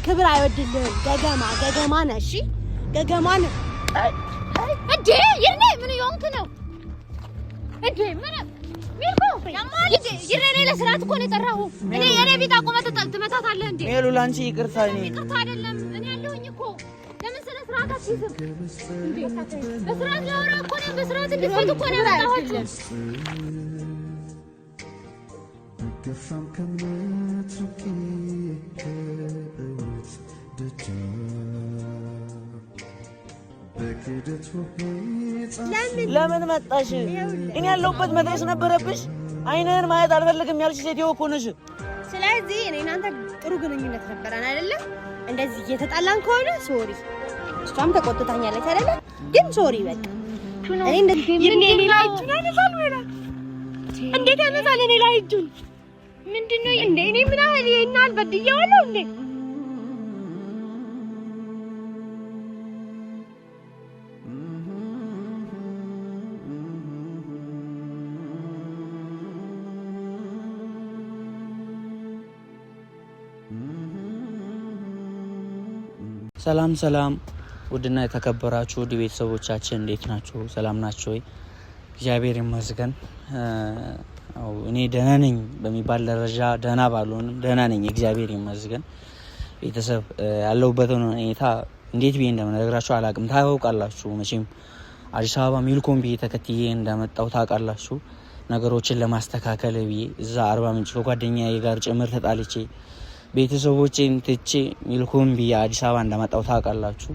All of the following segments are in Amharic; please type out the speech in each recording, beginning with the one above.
ክብር አይወድልህም ገገማ ነህ እሺ ገገማ ነህ እንዴ የኔ ምን ይሆንክ ነው እንዴ ምን ሚልኮ ያማል ይረኔ ለስራት እኮ ነው የጠራሁ እኔ የኔ ቤት አቆመት ትመታታለህ እንዴ ሜሉ ላንቺ ይቅርታ አይደለም እኔ ያለሁኝ እኮ ለምን ስለ ስራት አትይዝም በስራት ላውራ እኮ ነው በስራት እንድትፈቱ እኮ ነው ያመጣኋችሁ ከፋም ከመቱቂ ለምን መጣሽ እኔ ያለሁበት መድረስ ነበረብሽ አይነን ማየት አልፈልግም ያልሽ ሴትዮ እኮ ነሽ ስለዚህ እኔ እናንተ ጥሩ ግንኙነት ነበረን አይደለ እንደዚህ እየተጣላን ከሆነ ሶሪ እሷም ተቆጥታኛለች አይደለ ግን ሶሪ በቃ እኔ እንደዚህ የኔ ላይ ይችላል ወላ እንዴት ያነሳል እኔ ላይ እጁን ምንድነው እንዴ እኔ ምን አለ ይናል በድያዋለሁ እንዴ ሰላም ውድና የተከበራችሁ ውድ ቤተሰቦቻችን እንዴት ናችሁ? ሰላም ናችሁ ወይ? እግዚአብሔር ይመስገን እኔ ደህና ነኝ በሚባል ደረጃ ደህና ባልሆንም ደህና ነኝ እግዚአብሔር ይመስገን። ቤተሰብ ያለሁበት ሁኔታ እንዴት ብዬ እንደምነግራችሁ አላቅም። ታውቃላችሁ መቼም አዲስ አበባ ሚልኮን ብዬ ተከትዬ እንደመጣሁ ታውቃላችሁ። ነገሮችን ለማስተካከል ብዬ እዛ አርባ ምንጭ ከጓደኛዬ ጋር ጭምር ተጣልቼ ቤተሰቦቼን ትቼ ሚልኮን ብዬ አዲስ አበባ እንደመጣሁ ታውቃላችሁ።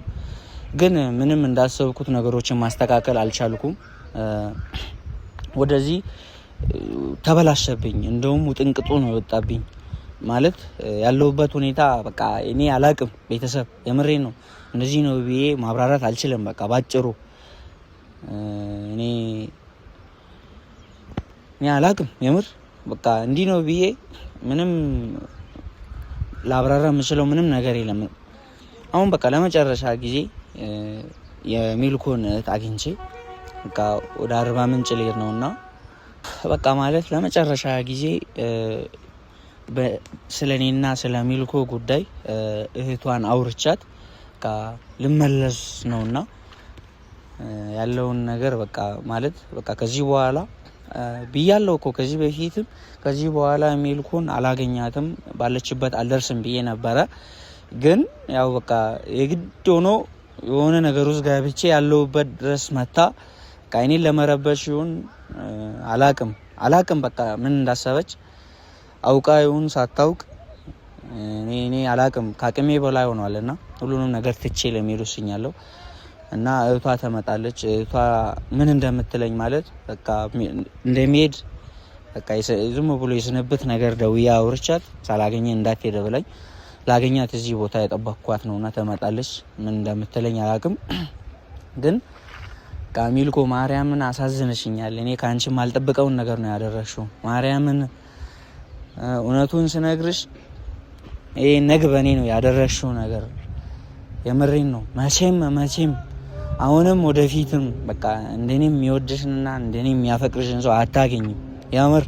ግን ምንም እንዳሰብኩት ነገሮችን ማስተካከል አልቻልኩም። ወደዚህ ተበላሸብኝ። እንደውም ውጥንቅጡ ነው የወጣብኝ። ማለት ያለሁበት ሁኔታ በቃ እኔ አላቅም። ቤተሰብ የምሬ ነው። እንደዚህ ነው ብዬ ማብራራት አልችልም። በቃ ባጭሩ እኔ አላቅም። የምር በቃ እንዲህ ነው ብዬ ምንም ላብራራ የምችለው ምንም ነገር የለም። አሁን በቃ ለመጨረሻ ጊዜ የሚልኮን አግኝቼ በቃ ወደ አርባ ምንጭ ልሄድ ነውና በቃ ማለት ለመጨረሻ ጊዜ ስለኔና ስለሚልኮ ጉዳይ እህቷን አውርቻት በቃ ልመለስ ነውና ያለውን ነገር በቃ ማለት በቃ ከዚህ በኋላ ብያለሁ እኮ ከዚህ በፊትም ከዚህ በኋላ ሚልኮን አላገኛትም ባለችበት አልደርስም ብዬ ነበረ። ግን ያው በቃ የግድ ሆኖ የሆነ ነገር ውስጥ ገብቼ ያለሁበት ድረስ መታ በቃ እኔን ለመረበሽ ይሁን አላቅም በቃ ምን እንዳሰበች አውቃ ይሁን ሳታውቅ እኔ አላቅም ከአቅሜ በላይ ሆኗልና ሁሉንም ነገር ትቼ ለመሄድ ወስኛለሁ። እና እህቷ ተመጣለች። እህቷ ምን እንደምትለኝ ማለት በቃ እንደሚሄድ በቃ ዝም ብሎ የስንብት ነገር ደውዬ አውርቻት ሳላገኘ እንዳትሄድ ብላኝ ላገኛት እዚህ ቦታ የጠበቅኳት ነውና ተመጣለች። ምን እንደምትለኝ አላቅም። ግን ሚልኮ ማርያምን አሳዝነሽኛል። እኔ ካንቺ ማልጠብቀውን ነገር ነው ያደረሽው። ማርያምን እውነቱን ስነግርሽ ይሄ በኔ ነው ያደረሽው ነገር የምሬን ነው። መቼም አሁንም ወደፊትም በቃ እንደኔም የሚወድሽና እንደኔም የሚያፈቅርሽን ሰው አታገኝም። ያምር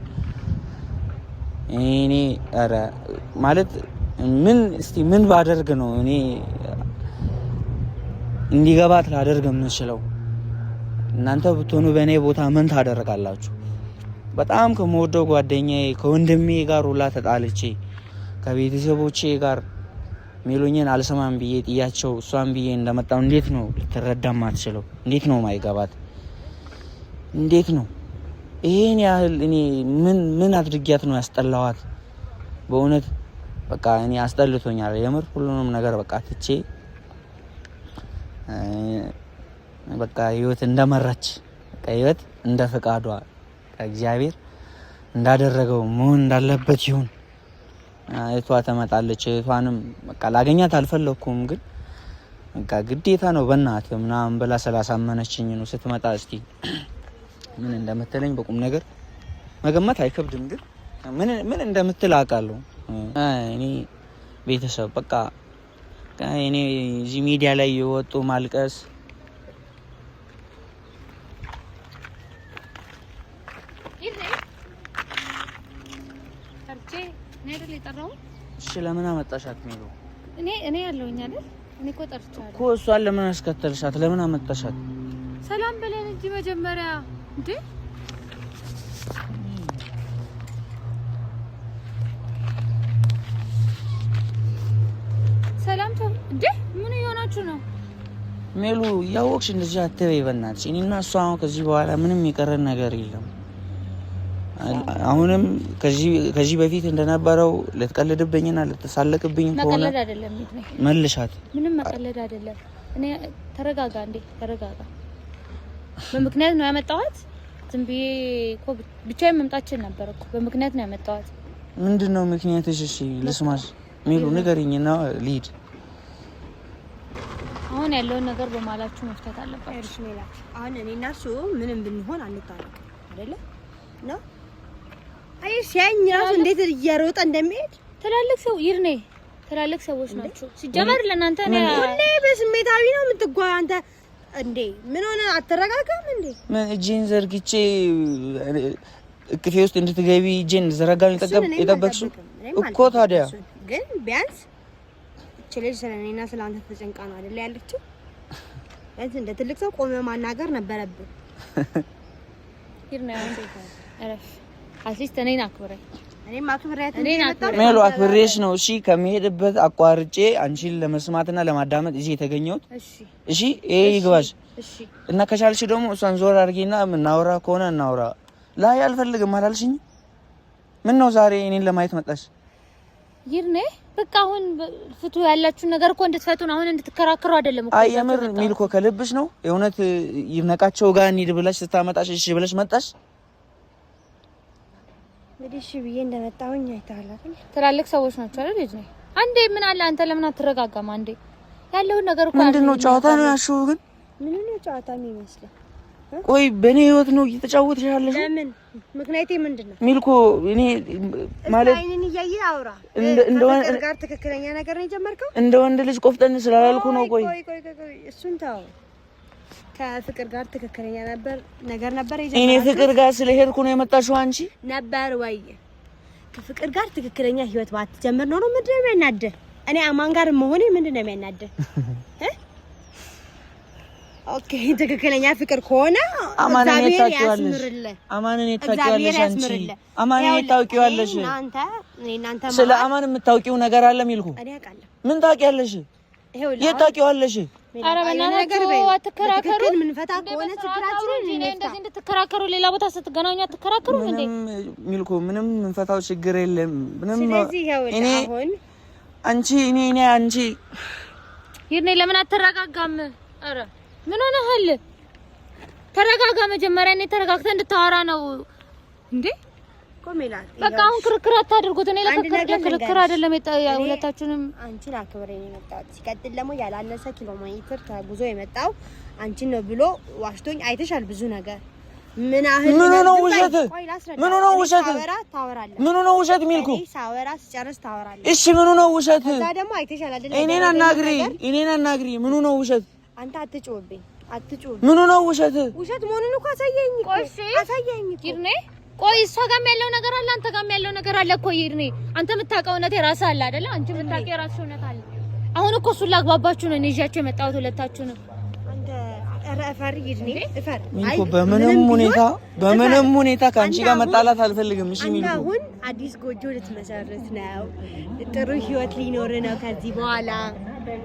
እኔ አረ ማለት ምን ባደርግ ነው እኔ እንዲገባት ላደርግ የምችለው? እናንተ ብትሆኑ በእኔ ቦታ ምን ታደርጋላችሁ? በጣም ከመወደው ጓደኛዬ ከወንድሜ ጋር ሁላ ተጣልቼ ከቤተሰቦቼ ጋር ሚሉኝን አልሰማም ብዬ ጥያቸው እሷን ብዬ እንደመጣው እንዴት ነው ልትረዳም አትችለው? እንዴት ነው ማይገባት? እንዴት ነው ይሄን ያህል እኔ ምን አድርጊያት ነው ያስጠላዋት? በእውነት በቃ እኔ አስጠልቶኛል የምር ሁሉንም ነገር በቃ ትቼ በቃ ህይወት እንደመራች በቃ ህይወት እንደ ፈቃዷ እግዚአብሔር እንዳደረገው መሆን እንዳለበት ይሁን። እህቷ ተመጣለች። እህቷንም በቃ ላገኛት አልፈለኩም፣ ግን በቃ ግዴታ ነው በእናት ምናምን ብላ ስላሳመነችኝ ነው። ስትመጣ እስቲ ምን እንደምትለኝ በቁም ነገር መገመት አይከብድም፣ ግን ምን እንደምትል አውቃለሁ። እኔ ቤተሰብ በቃ እኔ እዚህ ሚዲያ ላይ የወጡ ማልቀስ እሺ ለምን አመጣሻት ሚሉ እኔ ያለውኛ አይደል? እኔ እኮ ጠርቻለሁ እኮ እሷን ለምን አስከተልሻት? ለምን አመጣሻት? ሰላም በለን እንጂ መጀመሪያ እንዴ ሰላም ተው እንዴ ምን እየሆናችሁ ነው? ሜሉ ያወቅሽ እንደዚህ አትበይ በእናትሽ። እኔና እሷ አሁን ከዚህ በኋላ ምንም የቀረን ነገር የለም። አሁንም ከዚህ በፊት እንደነበረው ልትቀልድብኝና ልትሳለቅብኝ ከሆነ መቀለድ አይደለም መልሻት። ምንም መቀለድ አይደለም። እኔ ተረጋጋ እንዴ ተረጋጋ። በምክንያት ነው ያመጣኋት። ዝም ብዬ እኮ ብቻዬን መምጣችን ነበር እኮ በምክንያት ነው ያመጣኋት። ምንድነው ምክንያትሽ? እሺ ልስማሽ። ሜሉ ንገሪኝና ልሂድ። አሁን ያለውን ነገር በማላችሁ መፍታት አለባችሁ። እርሽ ሜላት አሁን እኔና እሱ ምንም ብንሆን አንታረቅም አይደለ ነው? አይ ሲያኝ ራሱ እንዴት እየሮጠ እንደሚሄድ ትላልቅ ሰው ይርኔ ትላልቅ ሰዎች ናቸው። ሲጀመር ለእናንተ ነው ሁሌ በስሜታዊ ነው የምትጓው አንተ እንዴ። ምን ሆነ? አትረጋጋም እንዴ? ምን እጄን ዘርግቼ እቅፌ ውስጥ እንድትገቢ እጄን ዘረጋኝ የጠበቅሽው እኮ። ታዲያ ግን ቢያንስ ልጅ ስለኔና ስለአንተ ተጨንቃ ነው አይደል ያለችው? እንደ ትልቅ ሰው ቆመ ማናገር ነበረብን። ይርና አረፍ አትሊስት እኔን አክብረኝ። እኔም አክብሬያት ሜሉ አክብሬሽ ነው እሺ ከመሄድበት አቋርጬ አንቺን ለመስማትና ለማዳመጥ እዚህ የተገኘሁት። እሺ ይሄ ይግባሽ። እና ከቻልሽ ደግሞ እሷን ዞር አድርጊና እናውራ ከሆነ እናውራ። ላይ አልፈልግም አላልሽኝ? ምን ነው ዛሬ እኔን ለማየት መጣሽ? ይርኔ በቃ አሁን ፍቱ ያላችሁ ነገር እኮ እንድትፈቱ ነው። አሁን እንድትከራከሩ አይደለም እኮ። አይ የምር ሚልኮ ከልብሽ ነው የእውነት ይነቃቸው ጋር እንሂድ ብለሽ ስታመጣሽ እሺ ብለሽ መጣሽ? እንግዲህ እሺ ብዬ እንደመጣሁኝ አይተሃል አይደል? ትላልቅ ሰዎች ናቸው አይደል? ልጅ ነኝ አንዴ ምን አለ አንተ ለምን አትረጋጋም? አንዴ ያለውን ነገር እኮ ምንድነው ጨዋታ ነው ያልሽው? ግን ምን ነው ጨዋታ የሚመስለው? ቆይ በኔ ህይወት ነው እየተጫወትሽ ያለሽው? ለምን? ምክንያቴ ምንድነው? ሚልኮ እኔ ማለት አይኔን እያየህ አውራ። እንደ ወንድ ጋር ትክክለኛ ነገር ነው የጀመርከው? እንደ ወንድ ልጅ ቆፍጠን ስላላልኩ ነው። ቆይ እሱን ተው። ከፍቅር ጋር ትክክለኛ ነገር ነበር የጀመርከው? እኔ ፍቅር ጋር ስለሄድኩ ነው የመጣሽው አንቺ? ነበር ወይ? ከፍቅር ጋር ትክክለኛ ህይወት ባትጀምር ነው ምንድነው የሚያናደህ? እኔ አማን ጋር መሆኔ ምንድነው የሚያናደህ? ኦኬ ትክክለኛ ፍቅር ከሆነ አማንን ታውቂዋለሽ። አማንን ታውቂዋለሽ አንቺ። አማንን ታውቂዋለሽ እናንተ ስለ አማን የምታውቂው ነገር አለ ሚልኩ? እኔ አውቃለሁ። ምን ታውቂያለሽ? የት ታውቂዋለሽ? ኧረ በእናትህ አትከራከሩ። ምን ፈታ ከሆነ ችግራችንን እንደዚህ እንድትከራከሩ ሌላ ቦታ ስትገናኙ አትከራከሩ እንዴ? ሚልኩ ምንም እንፈታው ችግር የለም። ምንም ስለዚህ ይኸውልህ አሁን አንቺ ይርኔ ለምን አትረጋጋም? ኧረ ምን ሆነሃል? ተረጋጋ። መጀመሪያ እኔ ተረጋግተህ እንድታወራ ነው እንዴ? ቆሜላት በቃ አሁን ክርክር አታድርጉት። እኔ ለክርክር አይደለም ሁለታችሁንም አንቺን አክብሬ ነው የመጣሁት። ሲቀጥል ደግሞ ያላነሰ ኪሎ ሜትር ተጉዞ የመጣው አንቺን ነው ብሎ ዋሽቶኝ አይተሻል ብዙ ነገር። ምን ነው ውሸት? ምን ነው ውሸት? ምን ነው ውሸት ሚልኩ? ሳወራ ስጨርስ ታወራለህ። እሺ ምን ነው ውሸት? ከዛ ደግሞ አይተሻል አይደል? እኔን አናግሪ። ምን ነው ውሸት? አንተ አትጮህብኝ። ምን ነው ውሸት? ውሸት መሆኑን እኮ አሳየኝ እኮ። አሳየኝ እኮ ይርኔ። ቆይ እሷ ጋርም ያለው ነገር አለ፣ አንተ ጋርም ያለው ነገር አለ እኮ ይርኔ። አንተ የምታውቀው እውነት የራስህ አለ አይደለ? አንቺ የምታውቀው የራስህ እውነት አለ። አሁን እኮ እሱን ላግባባችሁ ነው ይዣችሁ የመጣሁት ሁለታችሁንም። አንተ ረፈር ይርኔ እፈር። ሚልኮ በምንም ሁኔታ ከአንቺ ጋር መጣላት አልፈልግም። እሺ ሚልኮ፣ አሁን አዲስ ጎጆ ልትመሰርት ነው። ጥሩ ህይወት ሊኖር ነው ከዚህ በኋላ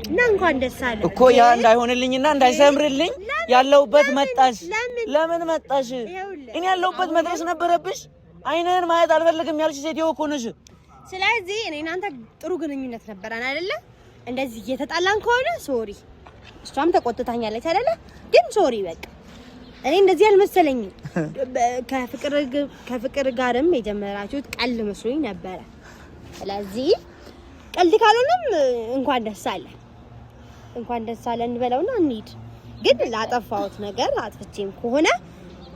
እና እንኳን ደስ አለ እኮ። ያ እንዳይሆንልኝና እንዳይሰምርልኝ ያለውበት መጣሽ። ለምን መጣሽ? እኔ ያለውበት መድረስ ነበረብሽ። አይነን ማየት አልፈልግም ያልሽ ሴትዮ እኮ ነሽ። ስለዚህ እኔ እናንተ ጥሩ ግንኙነት ነበረን አይደለ? እንደዚህ እየተጣላን ከሆነ ሶሪ። እሷም ተቆጥታኛለች አይደለ? ግን ሶሪ በቃ እኔ እንደዚህ አልመሰለኝም። ከፍቅር ጋርም የጀመራችሁት ቀልድ መስሎኝ ነበረ። ስለዚህ ቀልድ ካልሆነም እንኳን ደስ አለ እንበለውና እንሂድ። ግን ላጠፋሁት ነገር አጥፍቼም ከሆነ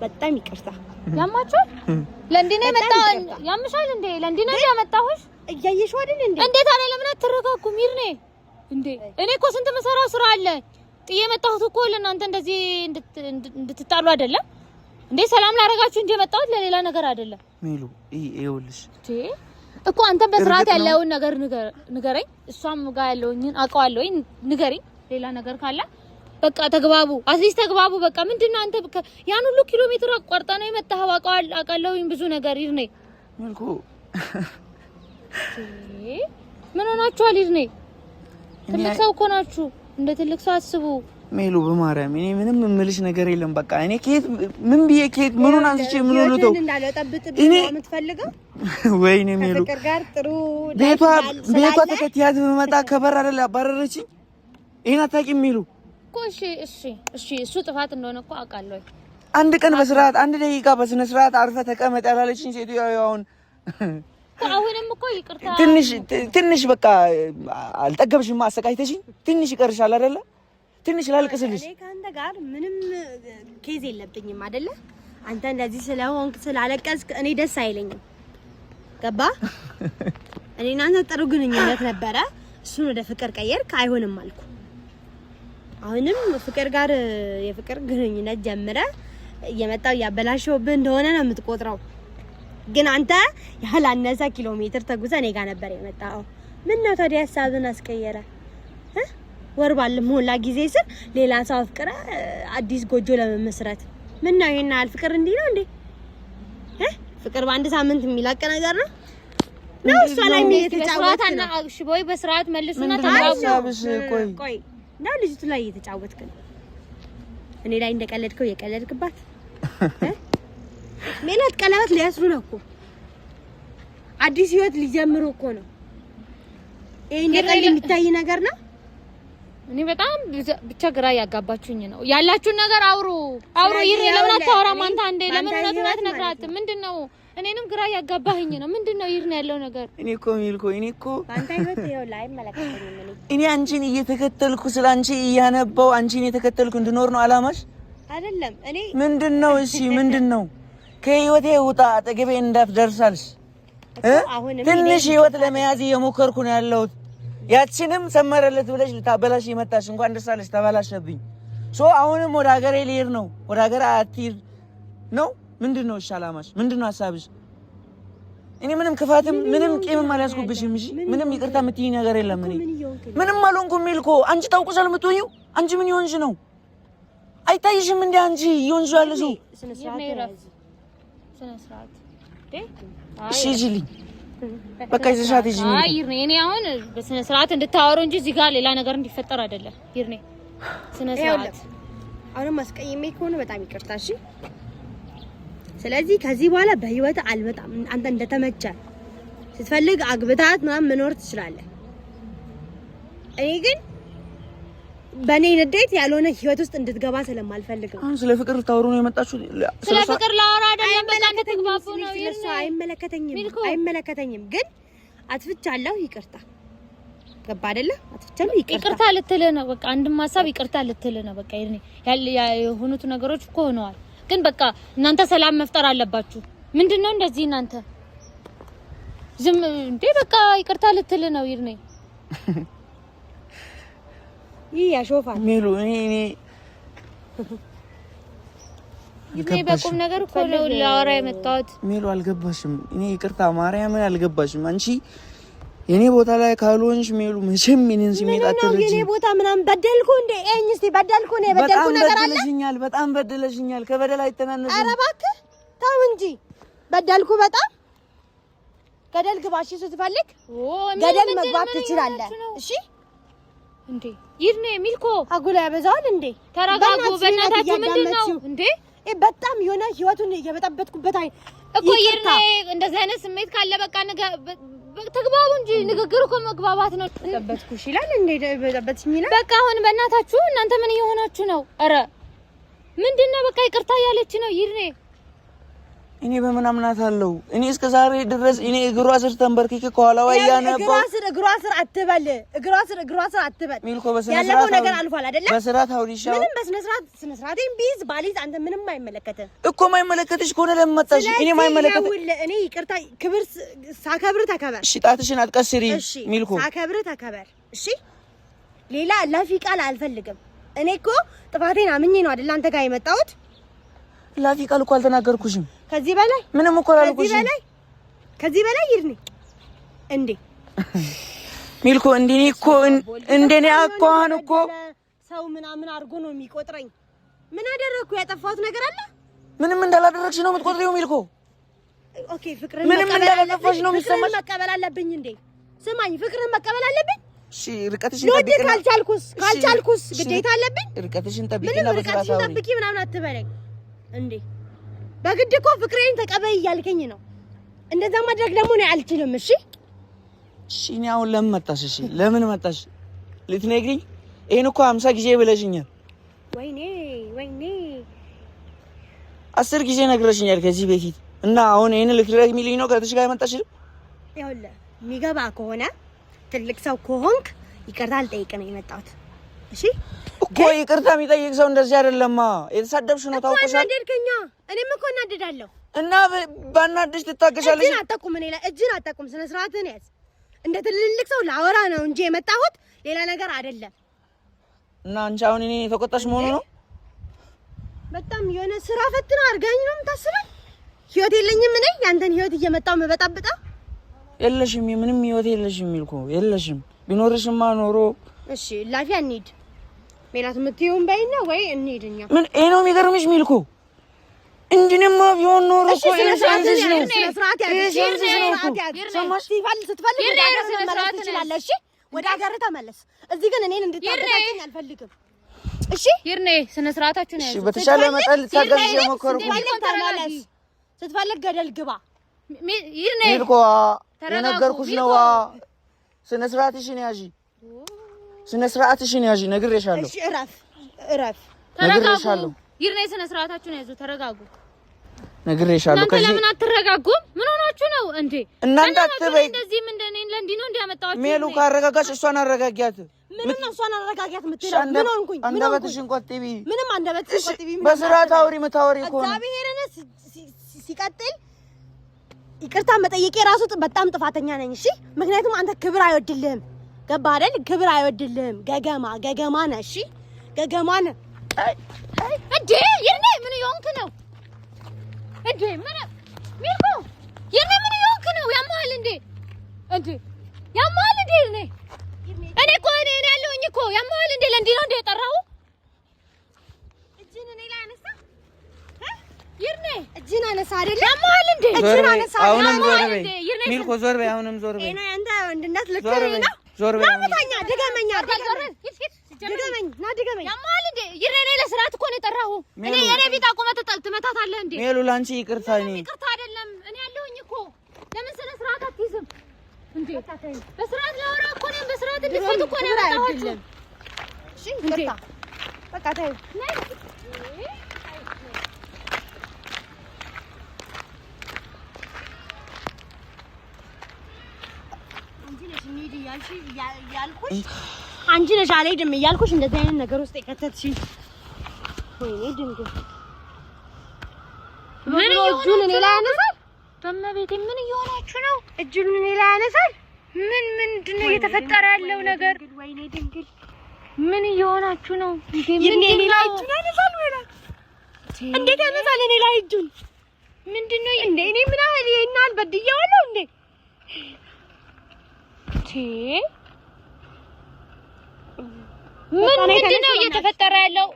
በጣም ይቅርታ። ያማችኋል? ለእንዲህ ነው የመጣው። ያምሻል እንዴ? ለእንዲህ ነው ያመጣሁሽ? እያየሽው አይደል እንዴ? እንዴት አለ? ለምን አትረጋጉም? ይርኔ እንዴ እኔ እኮ ስንት መሰራው ስራ አለ። ጥዬ የመጣሁት እኮ ለእናንተ እንደዚህ እንድትጣሉ አይደለም እንዴ? ሰላም ላደርጋችሁ እንጂ የመጣሁት ለሌላ ነገር አይደለም። ሚሉ ይኸውልሽ እኮ አንተ በስርዓት ያለውን ነገር ንገረኝ። እሷም ጋር ያለውን አውቀዋለሁ ወይ ንገረኝ። ሌላ ነገር ካለ በቃ ተግባቡ፣ አትሊስት ተግባቡ። በቃ ምንድነው አንተ ያን ሁሉ ኪሎ ሜትር አቋርጣ ነው የመጣኸው? አውቃለሁኝ ብዙ ነገር ይርኔ መልኩ ምን ሆናችኋል? ይርኔ ትልቅ ሰው እኮ ናችሁ። እንደ ትልቅ ሰው አስቡ። ሜሉ በማርያም እኔ ምንም የምልሽ ነገር የለም። በቃ እኔ ከየት ምን ብዬ ከየት ምኑን አንስቼ ምን ሆነ ተው እኔ ወይኔ ሜሉ ቤቷ ተከትያት በመጣ ከበር አይደል አባረረችኝ። ይሄን አታውቂም ሜሉ እኮ። እሺ እሱ ጥፋት እንደሆነ እኮ አውቃለሁ። አንድ ቀን በስርዓት አንድ ደቂቃ በስነ ስርዓት አርፈ ተቀመጥ ያላለችኝ ሴትዮ አሁንም እኮ ይቅርታ ትንሽ በቃ አልጠገብሽም። አሰቃይተሽኝ ትንሽ ይቀርሻል አይደለ? ትንሽ ላልቅስልሽ። እኔ ካንተ ጋር ምንም ኬዝ የለብኝም አይደለ? አንተ እንደዚህ ስለሆንክ ስላለቀስክ እኔ ደስ አይለኝም። ገባ? እኔ እናንተ ጥሩ ግንኙነት ነበረ፣ እሱን ወደ ፍቅር ቀየርክ። አይሆንም አልኩ። አሁንም ፍቅር ጋር የፍቅር ግንኙነት ጀምረ እየመጣው ያበላሽውብህ እንደሆነ ነው የምትቆጥረው። ግን አንተ ያላነሰ ኪሎ ሜትር ተጉዘ እኔ ጋር ነበር የመጣው። ምን ነው ታዲያ ሐሳብን አስቀየረ? ወር ባልሞላ ጊዜ ስር ሌላ ሰው አፍቅረ አዲስ ጎጆ ለመመስረት ምን ነው ይሄን ያህል ፍቅር እንዲህ ነው እንዴ? ፍቅር በአንድ ሳምንት የሚላቀ ነገር ነው ነው? እሷ ላይ የተጫወተና እሺ ቦይ በስርዓት መልሱና ተባባሽ። ቆይ ነው ልጅቱ ላይ እየተጫወትክ ነው። እኔ ላይ እንደቀለድከው የቀለድክባት ሜላት ቀለበት ሊያስሩ ነው እኮ አዲስ ህይወት ሊጀምሩ እኮ ነው። ይሄ እንደቀል የሚታይ ነገር ነው። እኔ በጣም ብቻ ግራ ያጋባችሁኝ ነው። ያላችሁን ነገር አውሩ ይሬ ለምን አታወራም አንተ? አንዴ ለምን እውነት ነግራት? ምንድነው? እኔንም ግራ ያጋባህኝ ነው። ምንድነው ይርን ያለው ነገር? እኔ እኮ አንተ ህይወት ይኸው ላይ መለከተኝ። እኔ አንቺን እየተከተልኩ ስላንቺ እያነባው አንቺን የተከተልኩ እንድኖር ነው አላማሽ አይደለም? እኔ ምንድነው? እሺ ምንድነው? ከህይወቴ ውጣ፣ አጠገቤ እንዳትደርሳልሽ። ትንሽ ህይወት ለመያዝ እየሞከርኩ ነው ያለሁት። ያቺንም ሰመረለት ብለሽ ልታበላሽ የመጣሽ እንኳን ደስ አለሽ፣ ተበላሸብኝ። አሁንም ወደ ሀገሬ ልሄድ ነው። ወደ ሀገር አትሄድ ነው? ምንድነው? እሺ አላማሽ ምንድነው? ሐሳብሽ? እኔ ምንም ክፋትም ምንም ቂምም አልያዝኩብሽም። እሺ ምንም ይቅርታ የምትይኝ ነገር የለም። እኔ ምንም አልሆንኩም። ሚልኮ አንቺ ታውቁሻል የምትሆኚው። አንቺ ምን ይሆንሽ ነው? አይታይሽም እንዴ አንቺ ይሆንሽ ያለሽው? ስነ ስርዓት እሺ ሂጂልኝ በቃ ይዘሻት ሂጂ። አይ ይርኔ እኔ አሁን በስነ ስርዓት እንድታወሩ እንጂ እዚህ ጋር ሌላ ነገር እንዲፈጠር አይደለም። ይርኔ ስነ ስርዓት አሁንም አስቀይሜ ከሆነ በጣም ይቅርታ እሺ። ስለዚህ ከዚህ በኋላ በህይወት አልመጣም። አንተ እንደተመቸ ስትፈልግ አግብታት ምናምን መኖር ትችላለህ። እኔ ግን በኔ ንዴት ያልሆነ ህይወት ውስጥ እንድትገባ ስለማልፈልግ ነው። አሁን ስለ ፍቅር ታወሩ ነው የመጣችው? ስለ ፍቅር ላወራ አይደለም። በቃ እንድትግባቡ ነው። አይመለከተኝም። ግን አጥፍቻለሁ፣ ይቅርታ። ገባ አይደለ? አጥፍቻለሁ፣ ይቅርታ ልትልህ ነው። በቃ አንድም ሀሳብ ይቅርታ ልትልህ ነው። በቃ የሆኑት ነገሮች እኮ ሆነዋል። ግን በቃ እናንተ ሰላም መፍጠር አለባችሁ። ምንድነው እንደዚህ እናንተ ዝም እንዴ? በቃ ይቅርታ ልትልህ ነው። ይርኔ ይሄ ያሾፋል ሜሉ እኔ በቁም ነገር እኮ ነው ላወራ የመጣሁት። ሜሉ አልገባሽም። እኔ ይቅርታ ማርያምን አልገባሽም። አንቺ የኔ ቦታ ላይ ካልሆንሽ ሜሉ መቼም እኔን ስሜት አትረጂ። የኔ ቦታ ምናምን በደልኩ እንዴ? እኝ እስቲ በደልኩ ነው? የበደልኩ ነገር አለ? በጣም በደለሽኛል። ከበደል አይተናነስም። ኧረ እባክህ ተው እንጂ። በደልኩ በጣም ገደል ግባሽ ስትፈልግ ገደል መግባት ትችላለህ። እሺ እንዴ ይርኔ ሚልኮ አጉላ ያበዛዋል እንዴ? ተረጋጉ በእናታችሁ። ምንድነው እንዴ? በጣም የሆነ ህይወቱን የበጠበጥኩበት እኮ ይርኔ። እንደዚህ አይነት ስሜት ካለ በቃ ተግባቡ እንጂ ንግግሩ እኮ መግባባት ነው። በጠበጥኩሽ ይላል እንዴ? በጠበጥሽ ይላል። በቃ አሁን በእናታችሁ እናንተ ምን እየሆናችሁ ነው? ኧረ ምንድነው? በቃ ይቅርታ ያለች ነው ይርኔ። እኔ በምን አምናታለሁ? እኔ እስከ ዛሬ ድረስ እኔ እግሯ ስር ተንበርክኬ ከኋላዋ ያነባ እግሯ ስር አትበል። እግሯ ስር አትበል። ሚልኮ በስነ ስርዓት ያለፈው ነገር አልፏል አይደለ? በስርዓት አውሪሻው። ምንም በስነ ስርዓቴን ቢዝ ባሊዝ አንተ ምንም አይመለከትህ እኮ። ማይመለከትሽ ከሆነ ለምን መጣሽ? እኔ ማይመለከት እኔ ይቅርታ ክብር ሳከብር ተከበር። እሺ ጣትሽን አትቀስሪ ሚልኮ። ሳከብር ተከበር እሺ። ሌላ ላፊ ቃል አልፈልግም። እኔ እኮ ጥፋቴን አምኜ ነው አይደል አንተ ጋር የመጣሁት። ላፊ ቃል እኮ አልተናገርኩሽም። ከዚህ በላይ ምንም እኮ አላልኩሽም። ከዚህ በላይ ይርኔ እንዴ ሚልኮ እንደኔ እኮ እንደኔ አቋን እኮ ሰው ምናምን አድርጎ ነው የሚቆጥረኝ። ምን አደረኩ? ያጠፋሁት ነገር አለ? ምንም እንዳላደረግሽ ነው የምትቆጥሪው ሚልኮ። ኦኬ ፍቅርን ምንም እንዳላጠፋሽ ነው የሚሰማሽ? መቀበል አለብኝ እንዴ? ስማኝ ፍቅርን መቀበል አለብኝ። እሺ ርቀትሽን ጠብቂ። ካልቻልኩስ ግዴታ አለብኝ። ርቀትሽን ጠብቂና በስርዓት አውሪ። ጠብቂ ምናምን አትበለኝ እንዴ። በግድ እኮ ፍቅሬን ተቀበይ እያልከኝ ነው። እንደዛ ማድረግ ደግሞ ነው አልችልም። እሺ እኔ አሁን ለምን መጣሽ? እሺ ለምን መጣሽ ልትነግሪኝ? ይሄን እኮ 50 ጊዜ ብለሽኛል። ወይኔ 10 ጊዜ ነግረሽኛል ከዚህ በፊት እና አሁን ይሄን ልትረግሚልኝ ነው ከዚህ ጋር መጣሽ? ይኸውልህ የሚገባ ከሆነ ትልቅ ሰው ከሆንክ ይቅርታ ልጠይቅ ነው የመጣሁት። እሺ እኮ ይቅርታ የሚጠይቅ ሰው እንደዚህ አይደለማ። የተሳደብሽ ነው ታውቀሻል። እናደድከኛ እኔም እኮ እናደዳለሁ እና ባናድሽ ትታገሻለሽ። እጅን አጠቁም ስነ ስርዓትን ያዝ። እንደ ትልልቅ ሰው ላወራ ነው እንጂ የመጣሁት ሌላ ነገር አይደለም። እና አንቺ አሁን እኔ ተቆጣሽ መሆኑ ነው? በጣም የሆነ ስራ ፈትና አርጋኝ ነው የምታስበው። ህይወት የለኝም እኔ ያንተን ህይወት እየመጣው መበጣበጣ። የለሽም፣ ምንም ህይወት የለሽም ሚልኮ የለሽም። ቢኖርሽማ ኖሮ እሺ ላፊያ እንሂድ ሜላት የምትይውን በይና ወይ እንሂድኛ። ምን ይሄ ነው የሚገርምሽ ሚልኮ? እንዲንማ ቢሆን ኖሮ እኮ ኢንሳንስ ነው። ወደ ሀገር ተመለስ። እዚህ ግን እኔን እንድታደርጋኝ አልፈልግም። እሺ ይርኔ ስነ ስርዓታችሁ ነው። እሺ በተሻለ መጠን ልታገዝሽ የሞከርኩ። ስትፈልግ ገደል ግባ። ይርኔ ሚልኮ የነገርኩሽ ነው። ስነ ስርዓትሽን ያዢ፣ ስነ ስርዓትሽን ያዢ። ነግሬሻለሁ። እሺ እረፍ። ነግሬሻለሁ። ይርኔ ስነ ስርዓታችሁን ያዙ። ተረጋጉ። ነግሬሻለሁ። ከዚህ ለምን አትረጋጉም? ምን ሆናችሁ ነው እንዴ? እናንተ አትበይ። እንደዚህ እንደኔ ለእንዲህ ነው እንዲያመጣችሁ። ሜሉ ካረጋጋሽ እሷን አረጋጊያት። ምንም ነው እሷን አረጋጊያት የምትለው? ምን ሆንኩኝ? አንደበትሽን ቆጥቢ። ምንም አንደበትሽን ቆጥቢ። በስርዓት አውሪ። የምታወሪ ከሆነ እግዚአብሔርን ሲቀጥል ይቅርታ መጠየቄ ራሱ በጣም ጥፋተኛ ነኝ። እሺ ምክንያቱም አንተ ክብር አይወድልህም። ገባህ አይደል? ክብር አይወድልህም። ገገማ ነህ። እሺ ገገማ ነህ እንዴ? ይርኔ ምን ይሆንክ ነው እንዴ? ምን ሚልኮ ይርኔ ምን ይሆንክ ነው? ያማል እንዴ? ያማል እንዴ? እኔ እኮ እኔ ያለሁኝ እኮ ያማል እንዴ? ለእንዲህ ነው እንዴ የጠራኸው? እጅን እኔ ላይ አነሳ ይርኔ እጅን አነሳ አይደል? ያማል እንዴ? እጅን አነሳ። አሁንም ዞር በይ ሚልኮ፣ ዞር በይ። አሁንም ዞር በይ። እኔ አንተ ወንድነት ልክ ነው። ዞር በይ። ናመታኛ ድገመኛ ድገመኝ። ያማል እንዴ? ይርኔ ለስርዓት እኮ ነው የጠራኸው። እኔ ቢት አቁመህ ትመታታለህ እንዴ? ሜሉ ላንቺ ይቅርታ። ይቅርታ አይደለም እኔ ያለሁኝ እኮ። ለምን ስነ ስርዓት አትይዝም እንዴ? በስርዓት ላወራ እኮ ነው። በስርዓት እንድትፈቱ እኮ ነው ያመጣኋችሁ። እሺ ይቅርታ በቃ ተይው። አንቺ ነሽ አልሄድም እያልኩሽ እንደዚህ አይነት ነገር ውስጥ የከተትሽኝ። ወይኔ ድንግል ምን እጁን እኔ ላይ ያነሳል? በመቤቴ ምን እየሆናችሁ ነው? እጁን እኔ ላይ ያነሳል? ምንድን ነው እየተፈጠረ ያለው ነገር? ወይኔ ድንግል ምን እየሆናችሁ ነው? እኔ ላይ እጁን ያነሳል ወይላ እንዴት ያነሳል? እኔ ላይ እጁን ምንድን ነው እንዴ? እኔ ምን ያህል ይሄናል በድያለሁ እንዴ? ምንድን ነው እየተፈጠረ ያለው?